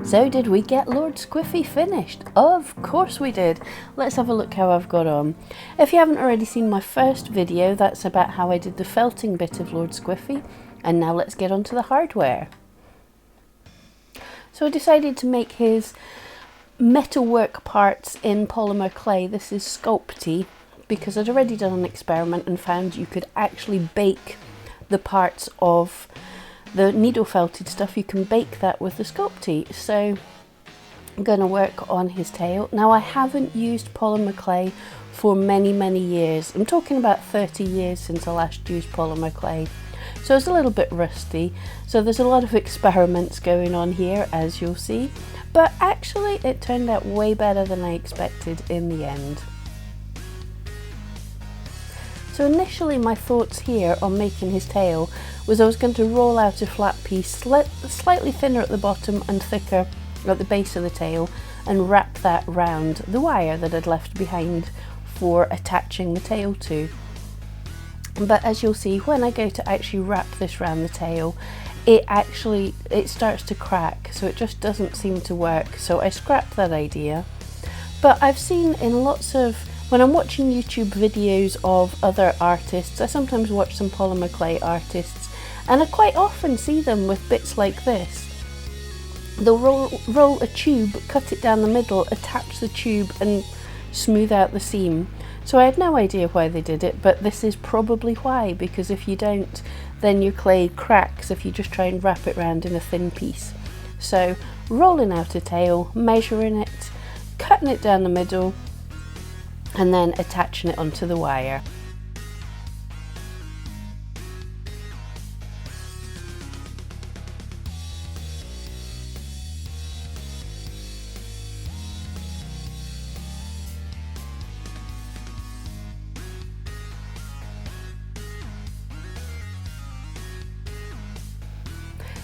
So did we get Lord Squiffy finished? Of course we did. Let's have a look how I've got on. If you haven't already seen my first video, that's about how I did the felting bit of Lord Squiffy. And now let's get on to the hardware. So I decided to make his metalwork parts in polymer clay. This is Sculpty, because I'd already done an experiment and found you could actually bake the parts of the needle felted stuff. You can bake that with the Sculpty. So I'm going to work on his tail. Now I haven't used polymer clay for many years. I'm talking about 30 years since I last used polymer clay. So it's a little bit rusty. So there's a lot of experiments going on here, as you'll see. But actually it turned out way better than I expected in the end. So initially my thoughts here on making his tail was I was going to roll out a flat piece slightly thinner at the bottom and thicker at the base of the tail and wrap that round the wire that I'd left behind for attaching the tail to. But as you'll see, when I go to actually wrap this round the tail, it starts to crack, so it just doesn't seem to work. So I scrapped that idea. But I've seen in when I'm watching YouTube videos of other artists, I sometimes watch some polymer clay artists, and I quite often see them with bits like this. They'll roll a tube, cut it down the middle, attach the tube and smooth out the seam. So I had no idea why they did it, but this is probably why, because if you don't, then your clay cracks if you just try and wrap it round in a thin piece. So rolling out a tail, measuring it, cutting it down the middle, and then attaching it onto the wire.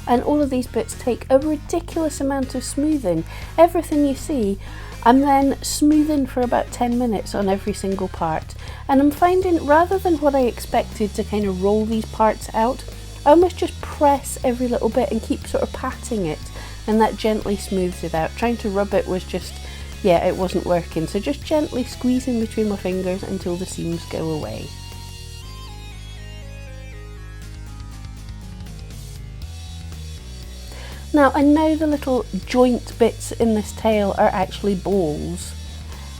And all of these bits take a ridiculous amount of smoothing. Everything you see, I'm then smoothing for about 10 minutes on every single part. And I'm finding, rather than what I expected to kind of roll these parts out, I almost just press every little bit and keep sort of patting it, and that gently smooths it out. Trying to rub it was just, yeah, it wasn't working. So just gently squeezing between my fingers until the seams go away. Now I know the little joint bits in this tail are actually balls.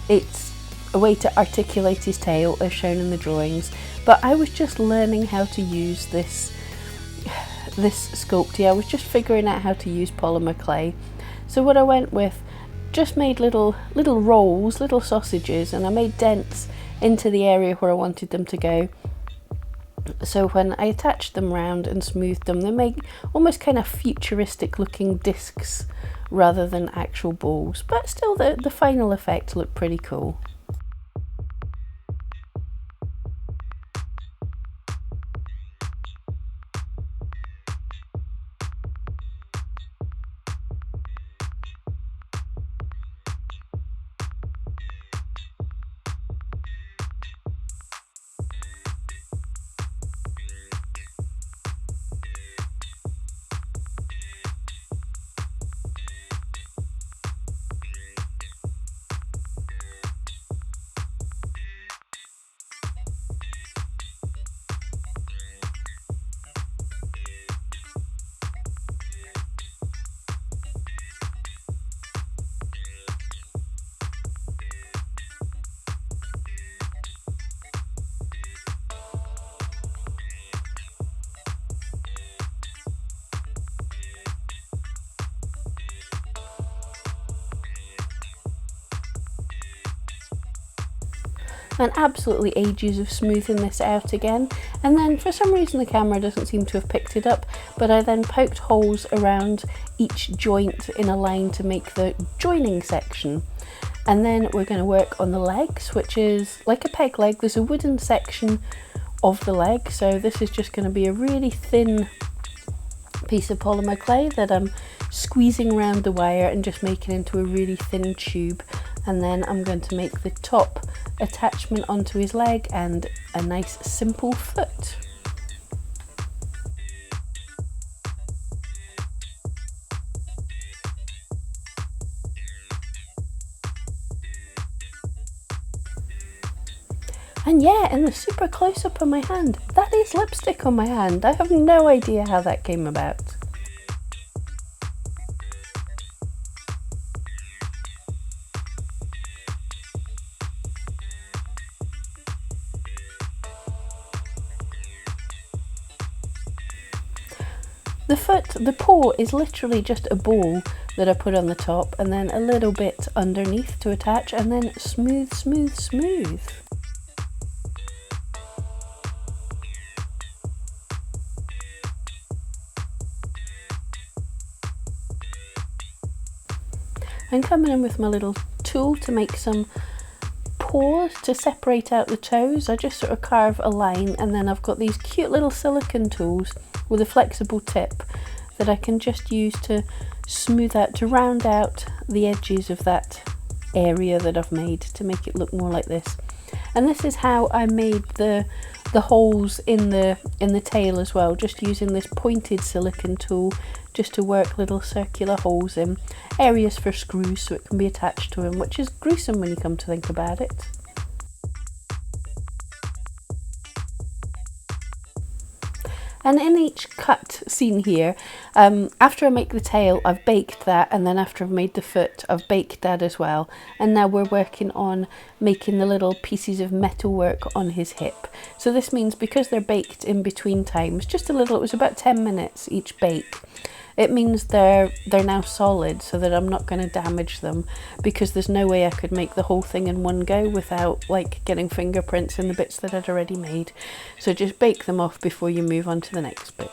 It's a way to articulate his tail as shown in the drawings, but I was just learning how to use this Sculpty. I was just figuring out how to use polymer clay. So what I went with, just made little rolls, little sausages, and I made dents into the area where I wanted them to go. So when I attached them round and smoothed them, they make almost kind of futuristic looking discs rather than actual balls, but still the final effect looked pretty cool. And absolutely ages of smoothing this out again, and then for some reason the camera doesn't seem to have picked it up, but I then poked holes around each joint in a line to make the joining section. And then we're going to work on the legs, which is like a peg leg. There's a wooden section of the leg, so this is just going to be a really thin piece of polymer clay that I'm squeezing around the wire and just making into a really thin tube. And then I'm going to make the top attachment onto his leg and a nice simple foot. And yeah, in the super close up on my hand, that is lipstick on my hand. I have no idea how that came about. The foot, the paw is literally just a ball that I put on the top and then a little bit underneath to attach, and then smooth, smooth, smooth. I'm coming in with my little tool to make some paws to separate out the toes. I just sort of carve a line, and then I've got these cute little silicone tools with a flexible tip that I can just use to smooth out, to round out the edges of that area that I've made to make it look more like this. And this is how I made the holes in the tail as well, just using this pointed silicone tool just to work little circular holes in areas for screws so it can be attached to them, which is gruesome when you come to think about it. And in each cut scene here, after I make the tail, I've baked that, and then after I've made the foot, I've baked that as well. And now we're working on making the little pieces of metalwork on his hip. So this means because they're baked in between times, just a little, it was about 10 minutes each bake. It means they're now solid, so that I'm not going to damage them, because there's no way I could make the whole thing in one go without like getting fingerprints in the bits that I'd already made. So just bake them off before you move on to the next bit.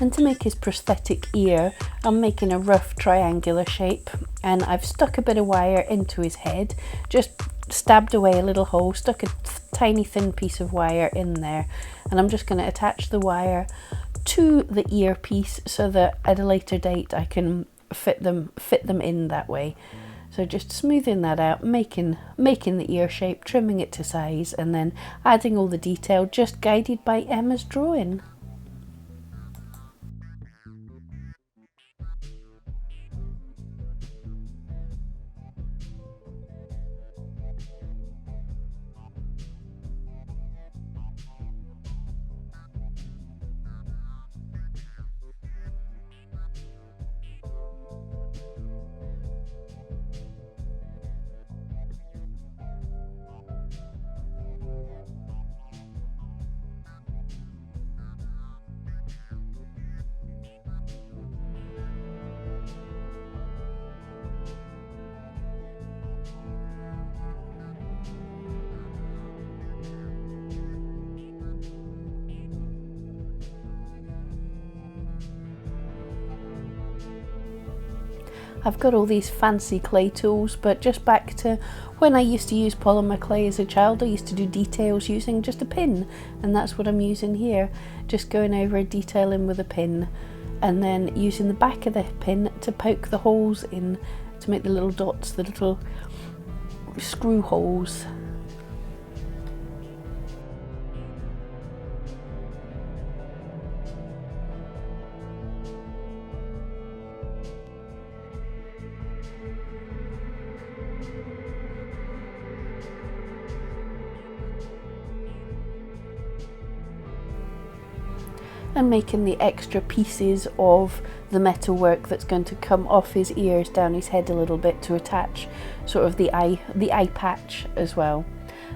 And to make his prosthetic ear, I'm making a rough triangular shape, and I've stuck a bit of wire into his head, just stabbed away a little hole, stuck a tiny thin piece of wire in there, and I'm just going to attach the wire to the earpiece so that at a later date I can fit them in that way. So just smoothing that out, making the ear shape, trimming it to size, and then adding all the detail, just guided by Emma's drawing. I've got all these fancy clay tools, but just back to when I used to use polymer clay as a child, I used to do details using just a pin, and that's what I'm using here. Just going over detailing with a pin, and then using the back of the pin to poke the holes in to make the little dots, the little screw holes. And making the extra pieces of the metalwork that's going to come off his ears down his head a little bit to attach sort of the eye patch as well.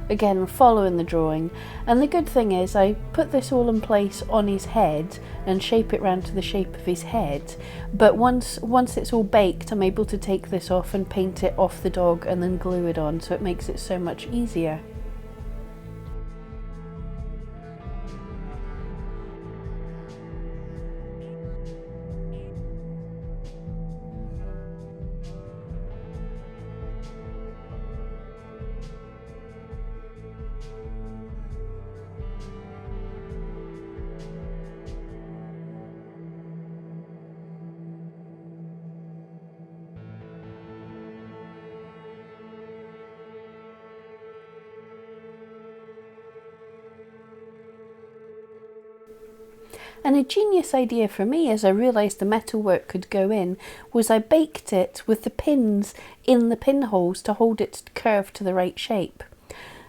Again, following the drawing. And the good thing is I put this all in place on his head and shape it round to the shape of his head, but once it's all baked, I'm able to take this off and paint it off the dog and then glue it on, so it makes it so much easier. And a genius idea for me, as I realised the metalwork could go in, was I baked it with the pins in the pinholes to hold it curved to the right shape.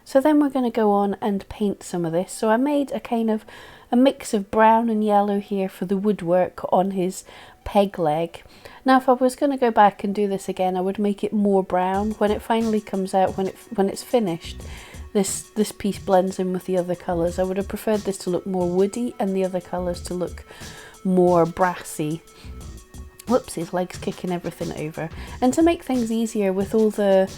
So then we're going to go on and paint some of this. So I made a kind of a mix of brown and yellow here for the woodwork on his peg leg. Now if I was going to go back and do this again, I would make it more brown. When it finally comes out, when it's finished, this piece blends in with the other colours. I would have preferred this to look more woody and the other colours to look more brassy. Whoops, his leg's kicking everything over. And to make things easier with all the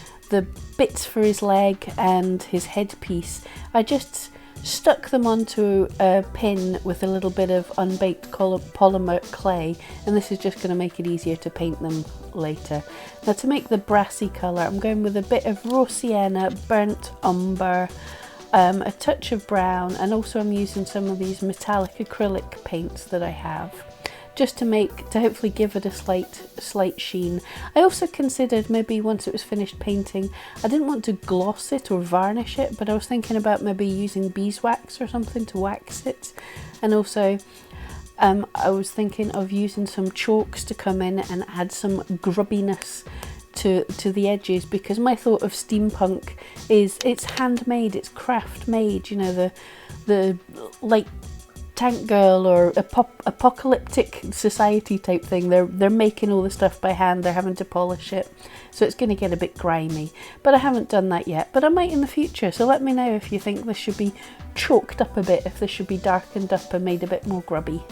bits for his leg and his headpiece, I just stuck them onto a pin with a little bit of unbaked polymer clay, and this is just going to make it easier to paint them later. Now to make the brassy colour, I'm going with a bit of raw sienna, burnt umber, a touch of brown, and also I'm using some of these metallic acrylic paints that I have, just to hopefully give it a slight sheen. I also considered maybe once it was finished painting, I didn't want to gloss it or varnish it, but I was thinking about maybe using beeswax or something to wax it. And also I was thinking of using some chalks to come in and add some grubbiness to the edges, because my thought of steampunk is it's handmade, it's craft made, you know, the like Tank Girl or apocalyptic society type thing. They're making all the stuff by hand, they're having to polish it, so it's going to get a bit grimy. But I haven't done that yet, but I might in the future, so let me know if you think this should be chalked up a bit, if this should be darkened up and made a bit more grubby.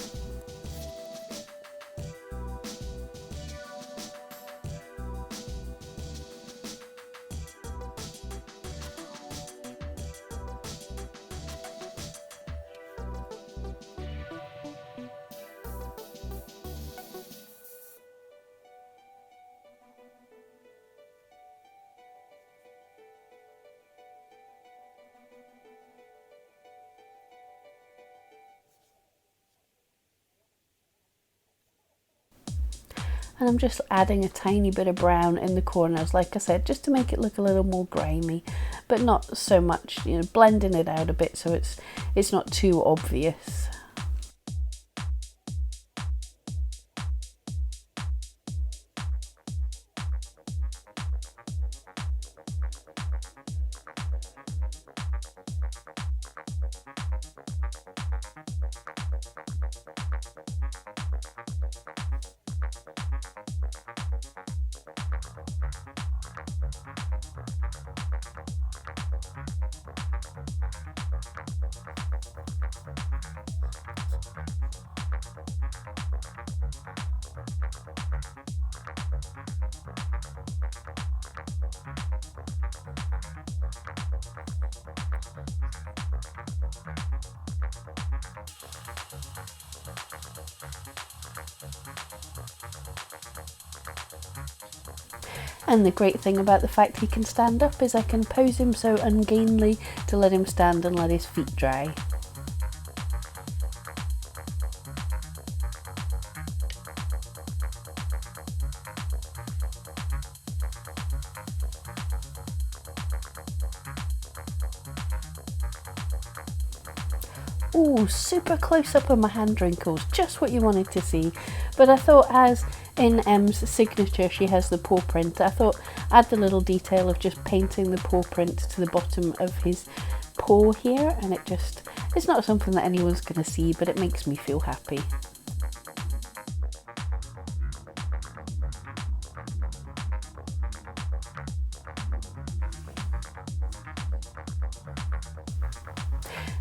And I'm just adding a tiny bit of brown in the corners, like I said, just to make it look a little more grimy, but not so much, you know, blending it out a bit so it's not too obvious. And the great thing about the fact he can stand up is I can pose him so ungainly to let him stand and let his feet dry. Ooh, super close up on my hand wrinkles, just what you wanted to see. But I thought, as in Em's signature she has the paw print, I thought add the little detail of just painting the paw print to the bottom of his paw here, and it's not something that anyone's going to see, but it makes me feel happy.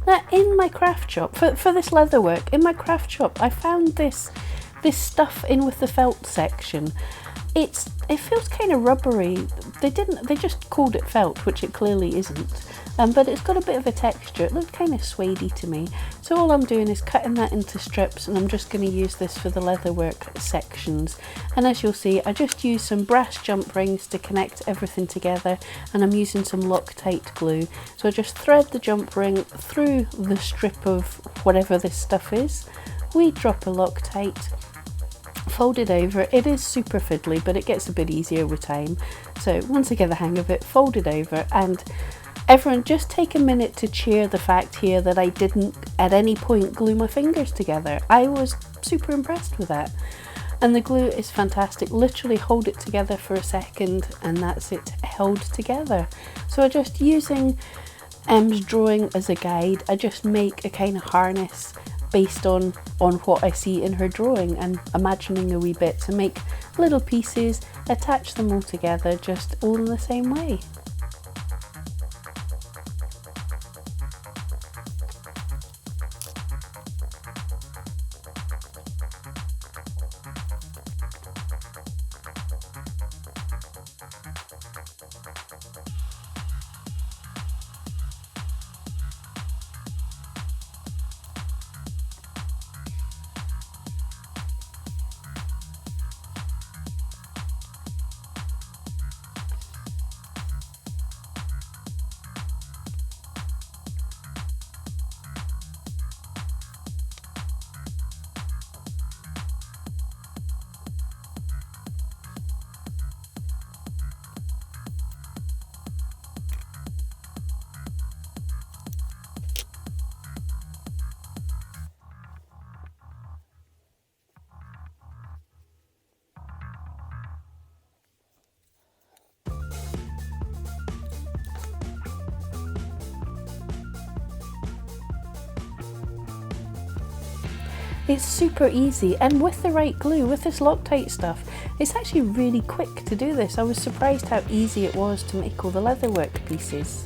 Now in my craft shop, for this leather work, in my craft shop I found this stuff in with the felt section. It feels kind of rubbery. They just called it felt, which it clearly isn't. But it's got a bit of a texture. It looked kind of suede-y to me. So all I'm doing is cutting that into strips, and I'm just going to use this for the leatherwork sections. And as you'll see, I just used some brass jump rings to connect everything together, and I'm using some Loctite glue. So I just thread the jump ring through the strip of whatever this stuff is. We drop a Loctite, fold it over. It is super fiddly, but it gets a bit easier with time. So once I get the hang of it, fold it over, and Everyone, just take a minute to cheer the fact here that I didn't at any point glue my fingers together. I was super impressed with that. And the glue is fantastic. Literally hold it together for a second and that's it, held together. So I'm just using Em's drawing as a guide. I just make a kind of harness based on what I see in her drawing and imagining a wee bit to make little pieces, attach them all together just all in the same way. It's super easy, and with the right glue, with this Loctite stuff, it's actually really quick to do this. I was surprised how easy it was to make all the leatherwork pieces.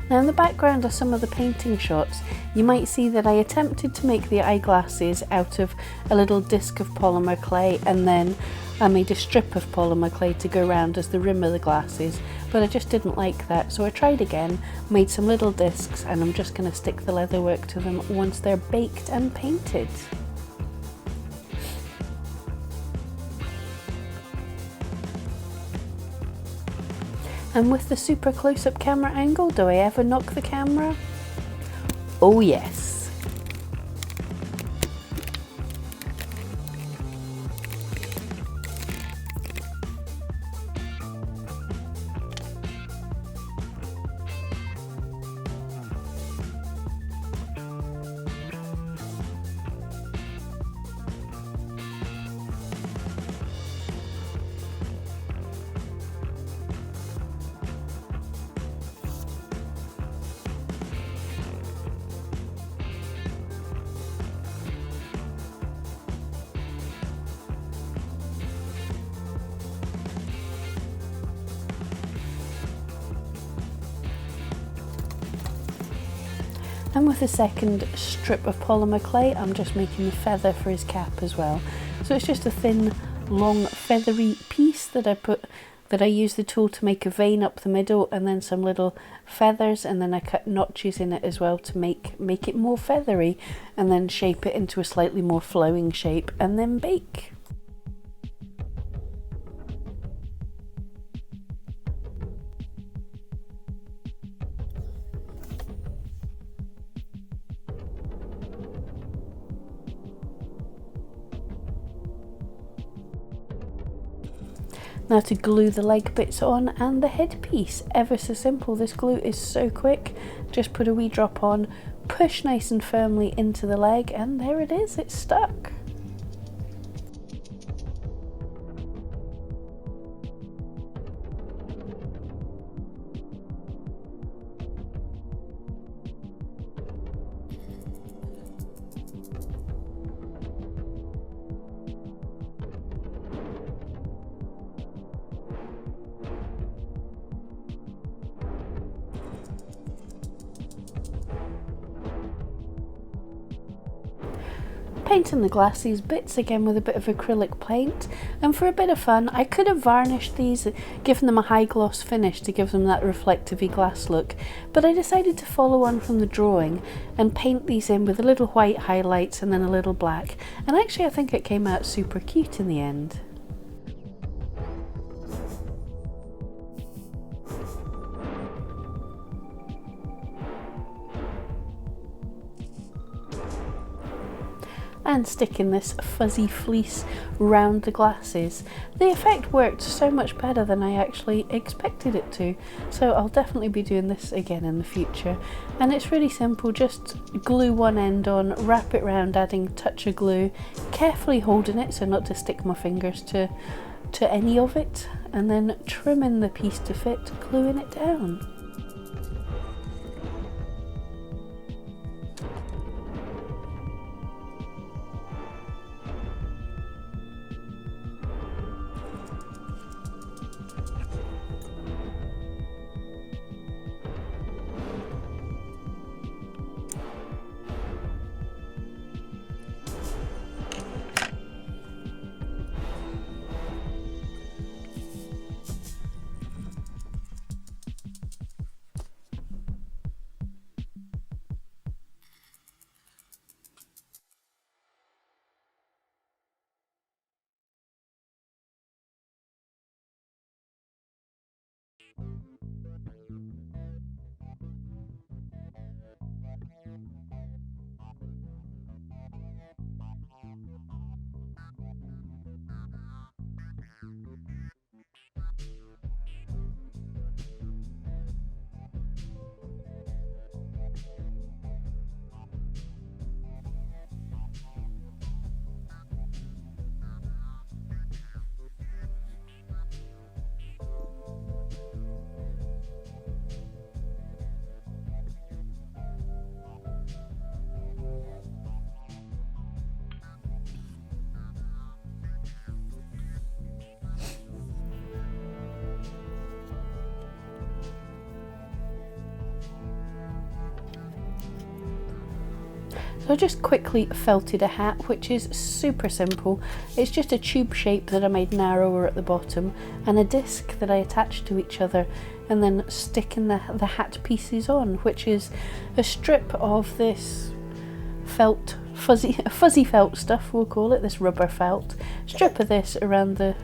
Now in the background are some of the painting shots. You might see that I attempted to make the eyeglasses out of a little disc of polymer clay, and then I made a strip of polymer clay to go around as the rim of the glasses, but I just didn't like that, so I tried again, made some little discs, and I'm just going to stick the leatherwork to them once they're baked and painted. And with the super close-up camera angle, do I ever knock the camera? Oh yes. And with the second strip of polymer clay, I'm just making the feather for his cap as well. So it's just a thin, long, feathery piece that I use the tool to make a vein up the middle, and then some little feathers, and then I cut notches in it as well to make it more feathery, and then shape it into a slightly more flowing shape, and then bake. Now to glue the leg bits on and the headpiece. Ever so simple. This glue is so quick. Just put a wee drop on, push nice and firmly into the leg, and there it is, it's stuck. Painting the glasses bits again with a bit of acrylic paint, and for a bit of fun I could have varnished these, given them a high gloss finish to give them that reflective-y glass look, but I decided to follow on from the drawing and paint these in with a little white highlights and then a little black, and actually I think it came out super cute in the end. and sticking this fuzzy fleece round the glasses. The effect worked so much better than I actually expected it to, so I'll definitely be doing this again in the future. And it's really simple, just glue one end on, wrap it round, adding a touch of glue, carefully holding it so not to stick my fingers to any of it, and then trimming the piece to fit, gluing it down. So I just quickly felted a hat, which is super simple. It's just a tube shape that I made narrower at the bottom and a disc that I attached to each other, and then sticking the hat pieces on, which is a strip of this felt, fuzzy felt stuff, we'll call it, this rubber felt. Strip of this around the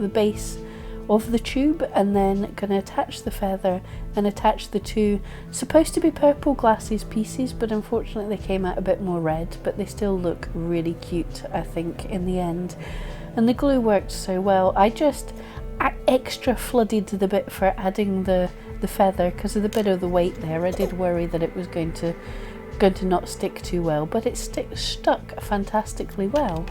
base of the tube, and then gonna attach the feather and attach the two supposed to be purple glasses pieces, but unfortunately they came out a bit more red, but they still look really cute, I think, in the end. And the glue worked so well. I just extra flooded the bit for adding the feather because of the bit of the weight there. I did worry that it was going to not stick too well, but it stuck fantastically well.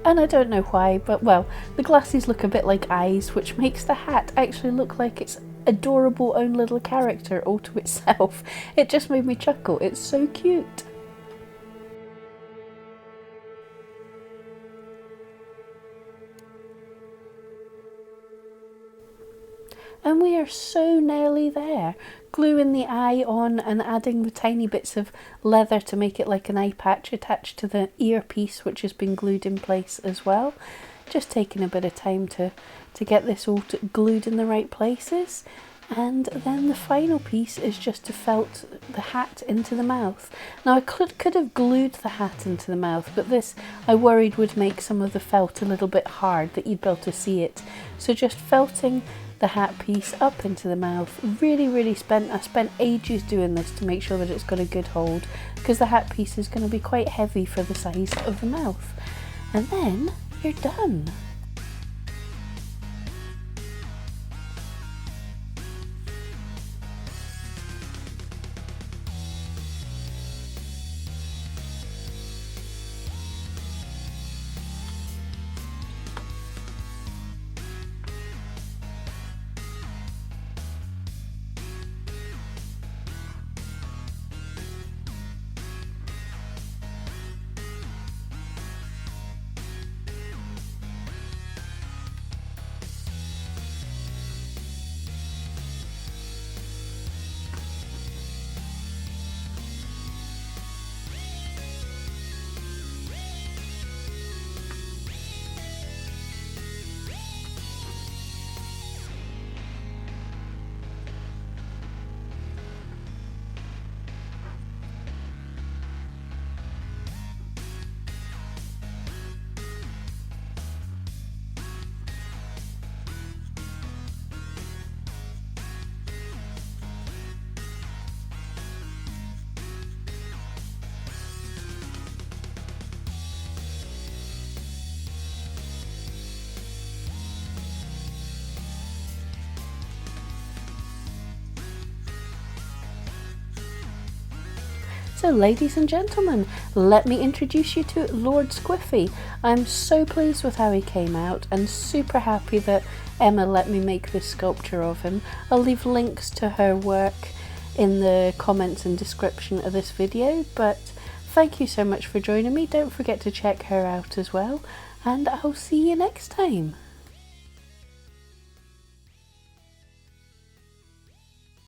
And I don't know why, but well, the glasses look a bit like eyes, which makes the hat actually look like its adorable own little character all to itself. It just made me chuckle. It's so cute. And we are so nearly there. Gluing the eye on and adding the tiny bits of leather to make it like an eye patch attached to the earpiece, which has been glued in place as well. Just taking a bit of time to get this all glued in the right places. And then the final piece is just to felt the hat into the mouth. Now I could have glued the hat into the mouth, but this I worried would make some of the felt a little bit hard, that you'd be able to see it. So just felting the hat piece up into the mouth. I spent ages doing this to make sure that it's got a good hold, because the hat piece is going to be quite heavy for the size of the mouth. And then you're done. So ladies and gentlemen, let me introduce you to Lord Squiffy. I'm so pleased with how he came out and super happy that Emma let me make this sculpture of him. I'll leave links to her work in the comments and description of this video, but thank you so much for joining me. Don't forget to check her out as well, and I'll see you next time.